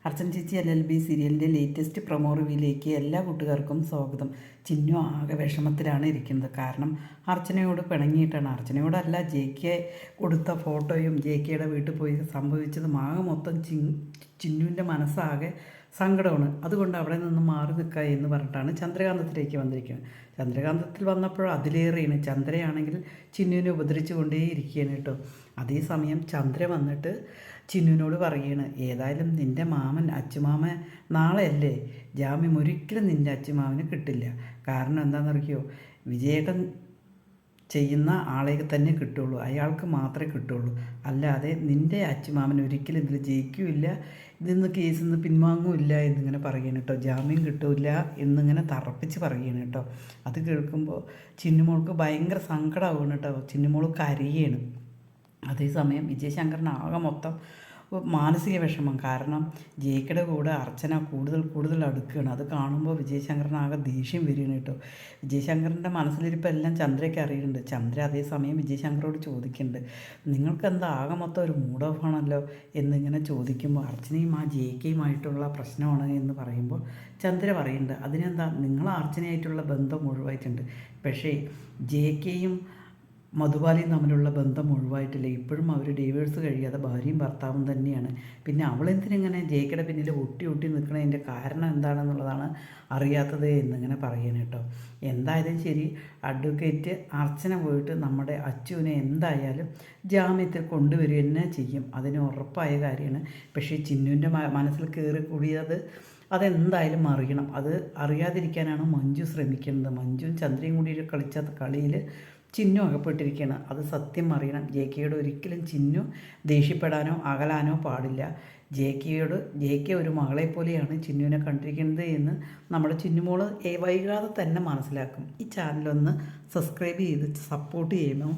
അർച്ചന ചേച്ചി LLB സീരിയലിൻ്റെ latest promo റിവ്യൂയിലേക്ക് എല്ലാ കൂട്ടുകാർക്കും സ്വാഗതം. ചിന്നു ആകെ വിഷമത്തിലാണ് ഇരിക്കുന്നത്. കാരണം അർച്ചനയോട് പിണങ്ങിയിട്ടാണ്. അർച്ചനയോടല്ല, JK കൊടുത്ത ഫോട്ടോയും JKയുടെ വീട്ടിൽ പോയി സംഭവിച്ചതും ആകെ മൊത്തം ചിന്നുവിൻ്റെ മനസ്സാകെ സങ്കടമാണ്. അതുകൊണ്ട് അവിടെ നിന്ന് മാറി നിൽക്കുക എന്ന് പറഞ്ഞിട്ടാണ് ചന്ദ്രകാന്തത്തിലേക്ക് വന്നിരിക്കുന്നത്. ചന്ദ്രകാന്തത്തിൽ വന്നപ്പോൾ അതിലേറെയാണ്. ചന്ദ്രയാണെങ്കിൽ ചിന്നുവിനെ ഉപദ്രവിച്ചു കൊണ്ടേയിരിക്കുകയാണ് കേട്ടോ. അതേസമയം ചന്ദ്ര വന്നിട്ട് ചിന്നുവിനോട് പറയുകയാണ്, ഏതായാലും നിൻ്റെ മാമൻ അച്ചുമാമൻ നാളെയല്ലേ ജാമ്യം, ഒരിക്കലും നിൻ്റെ അച്ചുമാമന് കിട്ടില്ല. കാരണം എന്താണെന്നറിയോ, വിജയേട്ടൻ ചെയ്യുന്ന ആളെ തന്നെ കിട്ടുള്ളൂ, അയാൾക്ക് മാത്രമേ കിട്ടുള്ളൂ. അല്ലാതെ നിൻ്റെ അച്ചുമാമൻ ഒരിക്കലും ഇതിൽ ജയിക്കില്ല, ഇതിന്ന് കേസിൽ നിന്ന് പിൻവാങ്ങുമില്ല എന്നിങ്ങനെ പറയുകയാണ് കേട്ടോ. ജാമ്യം കിട്ടില്ല എന്നിങ്ങനെ തറപ്പിച്ച് പറയുകയാണ് കേട്ടോ. അത് കേൾക്കുമ്പോൾ ചിന്നുമോൾക്ക് ഭയങ്കര സങ്കടമാവുകയാണ് കേട്ടോ. ചിന്നുമോൾ കരയാണ്. അതേസമയം വിജയശങ്കറിന് ആകെ മൊത്തം മാനസിക വിഷമം. കാരണം ജയിക്കയുടെ കൂടെ അർച്ചന കൂടുതൽ അടുക്കുകയാണ്. അത് കാണുമ്പോൾ വിജയശങ്കറിന് ആകെ ദേഷ്യം വരികയാണ് കേട്ടോ. വിജയശങ്കറിൻ്റെ മനസ്സിലിരിപ്പോൾ എല്ലാം ചന്ദ്രയ്ക്ക് അറിയുന്നുണ്ട്. ചന്ദ്ര അതേസമയം വിജയശങ്കറോട് ചോദിക്കുന്നുണ്ട്, നിങ്ങൾക്കെന്താ ആകെ മൊത്തം ഒരു മൂഡ് ഓഫ് ആണല്ലോ എന്നിങ്ങനെ ചോദിക്കുമ്പോൾ അർച്ചനയും ആ JKയുമായിട്ടുള്ള പ്രശ്നമാണ് എന്ന് പറയുമ്പോൾ ചന്ദ്ര പറയുന്നുണ്ട്, അതിനെന്താ, നിങ്ങൾ അർച്ചനയായിട്ടുള്ള ബന്ധം ഒഴിവായിട്ടുണ്ട്, പക്ഷേ JKയും മധുബാലയും തമ്മിലുള്ള ബന്ധം ഒഴിവായിട്ടില്ല. ഇപ്പോഴും അവർ ഡൈവേഴ്സ് കഴിയാതെ ഭാര്യയും ഭർത്താവും തന്നെയാണ്. പിന്നെ അവളെന്തിനിങ്ങനെ JKയുടെ പിന്നിൽ ഒട്ടി നിൽക്കണതിൻ്റെ കാരണം എന്താണെന്നുള്ളതാണ് അറിയാത്തത് എന്നിങ്ങനെ പറയുന്നത് കേട്ടോ. എന്തായാലും ശരി, അഡ്വക്കേറ്റ് അർച്ചന പോയിട്ട് നമ്മുടെ അച്ചുവിനെ എന്തായാലും ജാമ്യത്തിൽ കൊണ്ടുവരിക തന്നെ ചെയ്യും. അതിന് ഉറപ്പായ കാര്യമാണ്. പക്ഷേ ചിന്നുവിൻ്റെ മനസ്സിൽ കയറി കൂടിയത് അതെന്തായാലും അറിയണം. അത് അറിയാതിരിക്കാനാണ് മഞ്ജു ശ്രമിക്കുന്നത്. മഞ്ജുവും ചന്ദ്രയും കൂടി കളിച്ച കളിയിൽ ചിന്നു അകപ്പെട്ടിരിക്കുകയാണ്. അത് സത്യം അറിയണം. JKയോട് ഒരിക്കലും ചിന്നു ദേഷ്യപ്പെടാനോ അകലാനോ പാടില്ല. JK ഒരു മകളെ പോലെയാണ് ചിന്നുവിനെ കണ്ടിരിക്കുന്നത് എന്ന് നമ്മുടെ ചിന്നുമോൾ വൈകാതെ തന്നെ മനസ്സിലാക്കും. ഈ ചാനലൊന്ന് സബ്സ്ക്രൈബ് ചെയ്ത് സപ്പോർട്ട് ചെയ്യണം.